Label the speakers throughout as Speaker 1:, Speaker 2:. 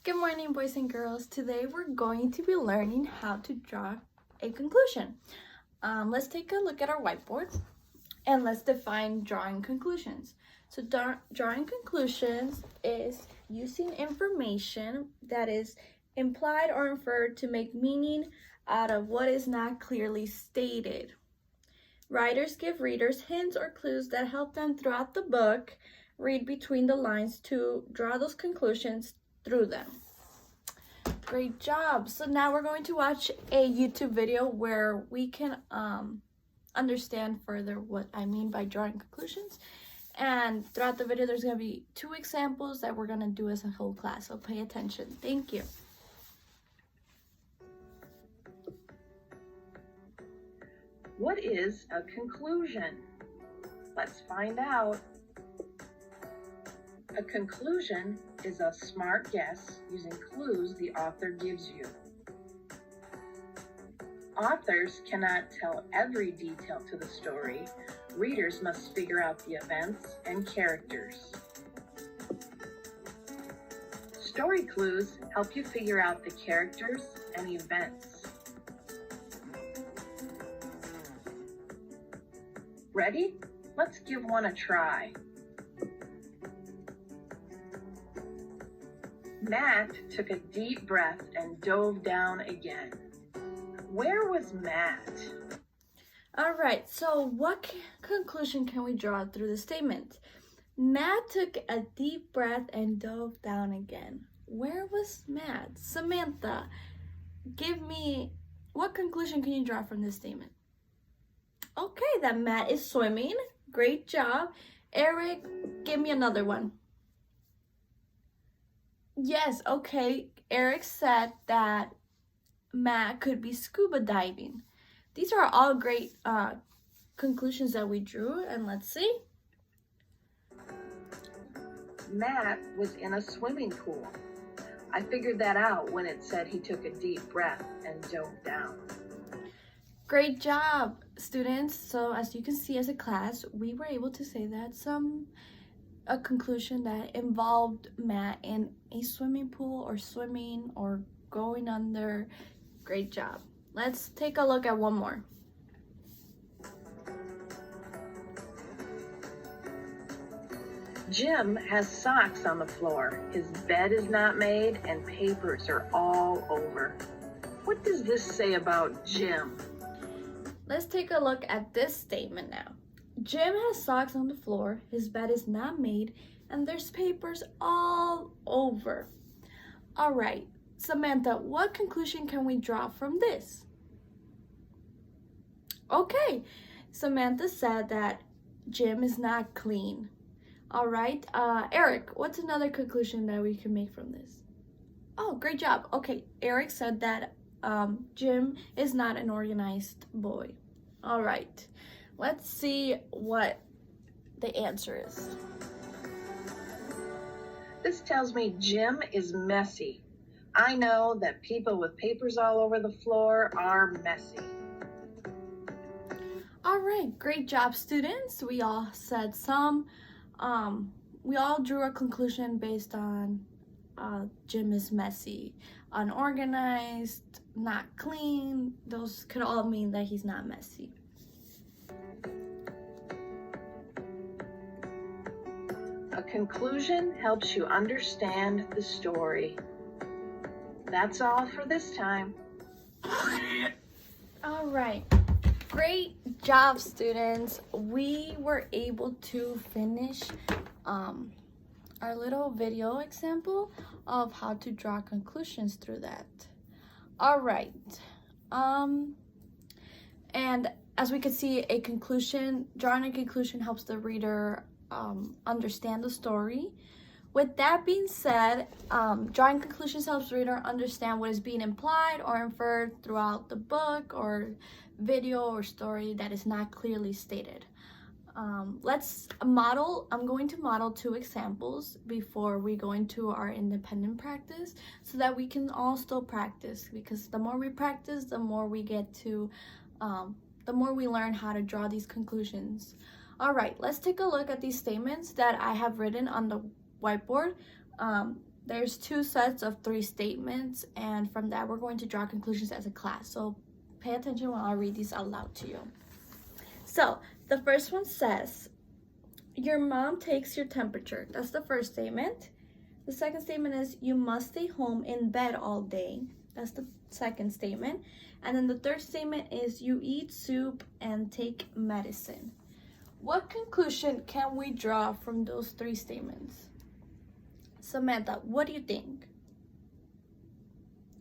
Speaker 1: Good morning, boys and girls. Today we're going to be learning how to draw a conclusion. Let's take a look at our whiteboard and let's define drawing conclusions. So drawing conclusions is using information that is implied or inferred to make meaning out of what is not clearly stated. Writers give readers hints or clues that help them throughout the book read between the lines to draw those conclusions through them. Great job. So now we're going to watch a YouTube video where we can understand further what I mean by drawing conclusions. And throughout the video, there's going to be 2 examples that we're going to do as a whole class. So pay attention. Thank you.
Speaker 2: What is a conclusion? Let's find out. A conclusion is a smart guess using clues the author gives you. Authors cannot tell every detail to the story. Readers must figure out the events and characters. Story clues help you figure out the characters and events. Ready? Let's give one a try. Matt took a deep breath and dove down again. Where was Matt?
Speaker 1: All right, so what conclusion can we draw through the statement? Matt took a deep breath and dove down again. Where was Matt? Samantha, give me, what conclusion can you draw from this statement? Okay, that Matt is swimming. Great job. Eric, give me another one. Yes, okay. Eric said that Matt could be scuba diving. These are all great conclusions that we drew, and let's see.
Speaker 2: Matt was in a swimming pool. I figured that out when it said he took a deep breath and dove down.
Speaker 1: Great job, students. So as you can see as a class, we were able to say that a conclusion that involved Matt in a swimming pool or swimming or going under. Great job. Let's take a look at one more.
Speaker 2: Jim has socks on the floor. His bed is not made and papers are all over. What does this say about Jim?
Speaker 1: Let's take a look at this statement now. Jim has socks on the floor, his bed is not made, and there's papers all over. All right, Samantha, what conclusion can we draw from this? Okay, Samantha said that Jim is not clean. All right, Eric, what's another conclusion that we can make from this? Oh, great job. Okay, Eric said that Jim is not an organized boy. All right. Let's see what the answer is.
Speaker 2: This tells me Jim is messy. I know that people with papers all over the floor are messy.
Speaker 1: All right, great job, students. We all said we all drew a conclusion based on Jim is messy, unorganized, not clean. Those could all mean that he's not messy.
Speaker 2: A conclusion helps you understand the story. That's all for this time.
Speaker 1: All right, great job, students. We were able to finish our little video example of how to draw conclusions through that. All right, and as we can see, drawing a conclusion helps the reader understand the story. With that being said, drawing conclusions helps the reader understand what is being implied or inferred throughout the book or video or story that is not clearly stated. Let's model. I'm going to model 2 examples before we go into our independent practice so that we can all still practice, because the more we practice, the more we get to, the more we learn how to draw these conclusions. All right, let's take a look at these statements that I have written on the whiteboard. there's 2 sets of 3 statements, and from that we're going to draw conclusions as a class. So pay attention when I read these out loud to you. So the first one says, your mom takes your temperature. That's the first statement. The second statement is, you must stay home in bed all day. That's the second statement. And then the third statement is, you eat soup and take medicine. What conclusion can we draw from those 3 statements? Samantha, what do you think?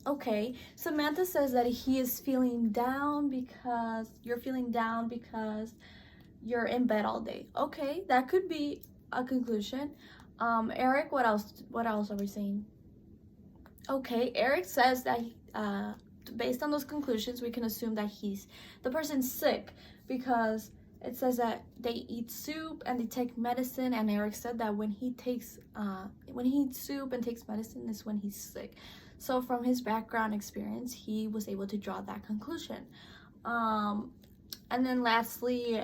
Speaker 1: Okay, Samantha says that he is feeling down because you're feeling down because you're in bed all day. Okay, that could be a conclusion. Eric, what else are we saying? Okay, Eric says that based on those conclusions, we can assume that the person's sick because it says that they eat soup and they take medicine, and Eric said that when he eats soup and takes medicine is when he's sick. So from his background experience, he was able to draw that conclusion. And then lastly,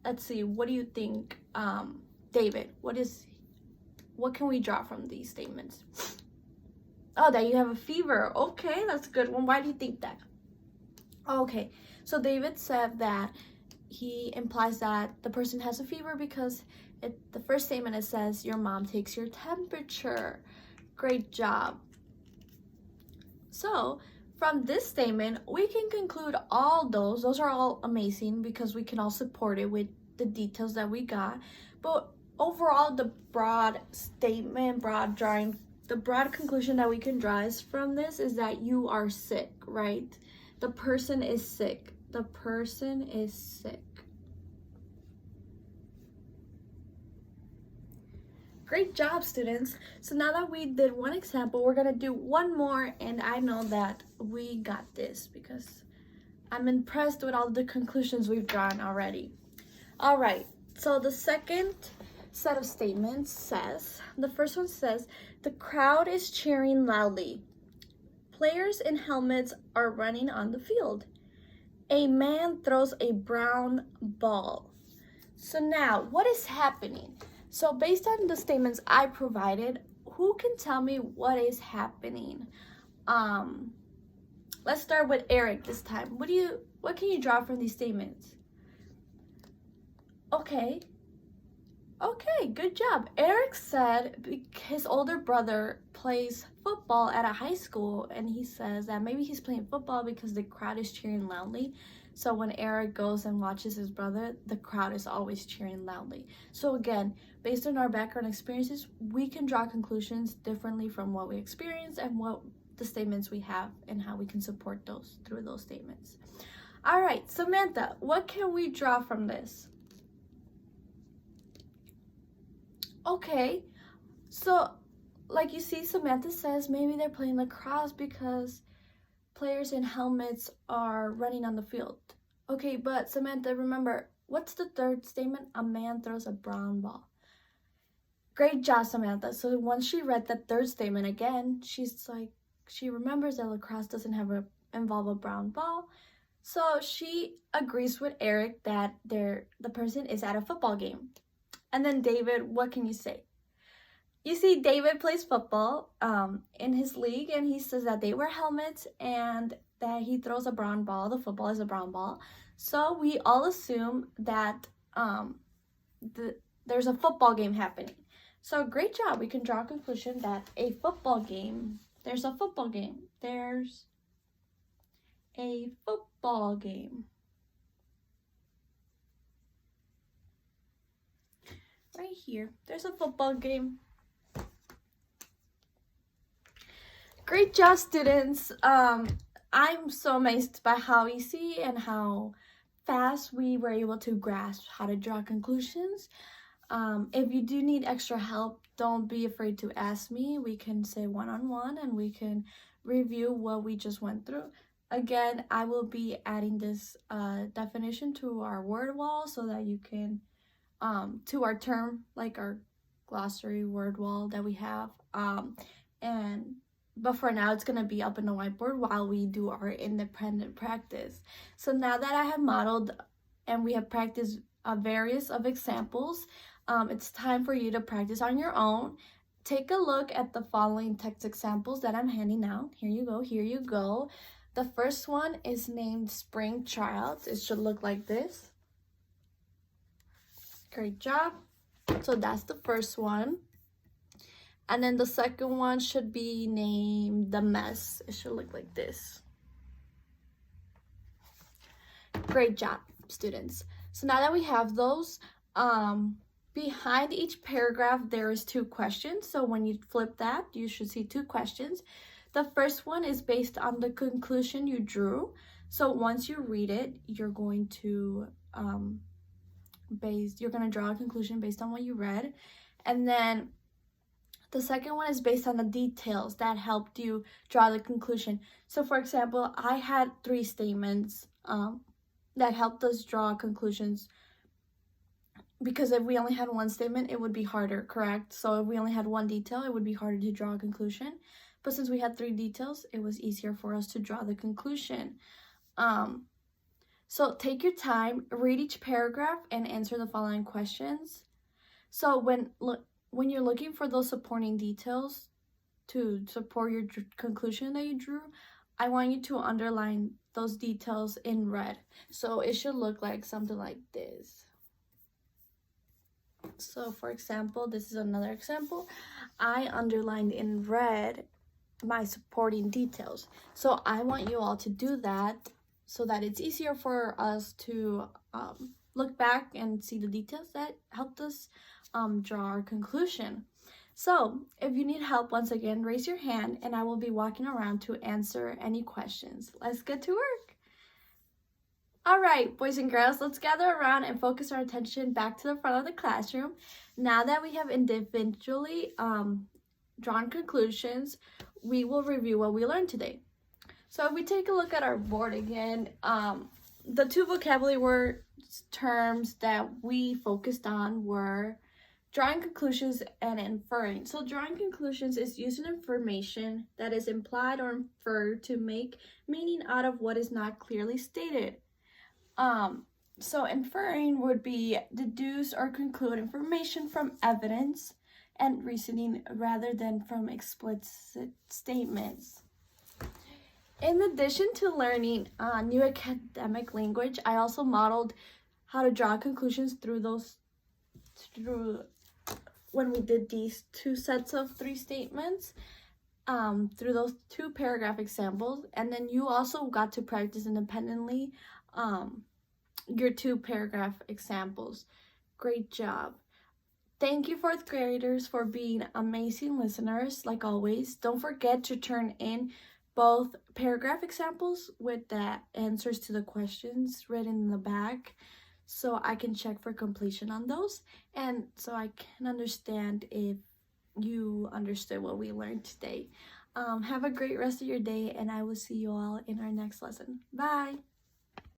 Speaker 1: let's see, what do you think, David? What can we draw from these statements? Oh, that you have a fever. Okay, that's a good one. Why do you think that? Okay, so David said that he implies that the person has a fever because the first statement, it says, your mom takes your temperature. Great job. So from this statement, we can conclude all those are all amazing because we can all support it with the details that we got. But overall, the broad conclusion that we can draw is from this is that you are sick, right? The person is sick. The person is sick. Great job, students. So now that we did one example, we're gonna do one more, and I know that we got this because I'm impressed with all the conclusions we've drawn already. All right, so the second set of statements says, the first one says, the crowd is cheering loudly. Players in helmets are running on the field. A man throws a brown ball. So now, what is happening? So based on the statements I provided, who can tell me what is happening? Let's start with Eric this time. What can you draw from these statements? Okay, good job. Eric said his older brother plays football at a high school, and he says that maybe he's playing football because the crowd is cheering loudly. So when Eric goes and watches his brother, the crowd is always cheering loudly. So again, based on our background experiences, we can draw conclusions differently from what we experience and what the statements we have and how we can support those through those statements. All right, Samantha, what can we draw from this? Okay, so like you see, Samantha says maybe they're playing lacrosse because players in helmets are running on the field. Okay, but Samantha, remember, what's the third statement? A man throws a brown ball. Great job, Samantha. So once she read the third statement again, she remembers that lacrosse doesn't involve a brown ball. So she agrees with Eric that the person is at a football game. And then David, what can you say? You see, David plays football in his league, and he says that they wear helmets and that he throws a brown ball. The football is a brown ball. So we all assume that there's a football game happening. So great job. We can draw a conclusion that there's a football game. There's a football game. Right here. There's a football game. Great job, students. I'm so amazed by how easy and how fast we were able to grasp how to draw conclusions. If you do need extra help, don't be afraid to ask me. We can say one-on-one and we can review what we just went through. Again, I will be adding this definition to our word wall so that you can, to our term, like our glossary word wall that we have. But for now, it's going to be up in the whiteboard while we do our independent practice. So now that I have modeled and we have practiced various of examples, it's time for you to practice on your own. take a look at the following text examples that I'm handing out. Here you go, here you go. The first one is named Spring Child. It should look like this. Great job. So that's the first one. And then the second one should be named The Mess. It should look like this. Great job, students. So now that we have those, behind each paragraph, there is 2 questions. So when you flip that, you should see 2 questions. The first one is based on the conclusion you drew. So once you read it, you're going to draw a conclusion based on what you read. And then the second one is based on the details that helped you draw the conclusion. So for example, I had 3 statements that helped us draw conclusions, because if we only had 1 statement, it would be harder, correct? So if we only had 1 detail, it would be harder to draw a conclusion. But since we had 3 details, it was easier for us to draw the conclusion. So take your time, read each paragraph, and answer the following questions. So when you're looking for those supporting details to support your conclusion that you drew, I want you to underline those details in red. So it should look like something like this. So for example, this is another example. I underlined in red my supporting details. So I want you all to do that so that it's easier for us to look back and see the details that helped us draw our conclusion. So if you need help, once again, raise your hand and I will be walking around to answer any questions. Let's get to work. All right, boys and girls, let's gather around and focus our attention back to the front of the classroom. Now that we have individually drawn conclusions, we will review what we learned today. So if we take a look at our board again, the 2 vocabulary word terms that we focused on were drawing conclusions and inferring. So drawing conclusions is using information that is implied or inferred to make meaning out of what is not clearly stated. So inferring would be deduce or conclude information from evidence and reasoning rather than from explicit statements. In addition to learning new academic language, I also modeled how to draw conclusions through when we did these 2 sets of 3 statements, through those 2 paragraph examples. And then you also got to practice independently your 2 paragraph examples. Great job. Thank you, 4th graders, for being amazing listeners. Like always, don't forget to turn in both paragraph examples with the answers to the questions written in the back, so I can check for completion on those, and so I can understand if you understood what we learned today. Have a great rest of your day, and I will see you all in our next lesson. Bye!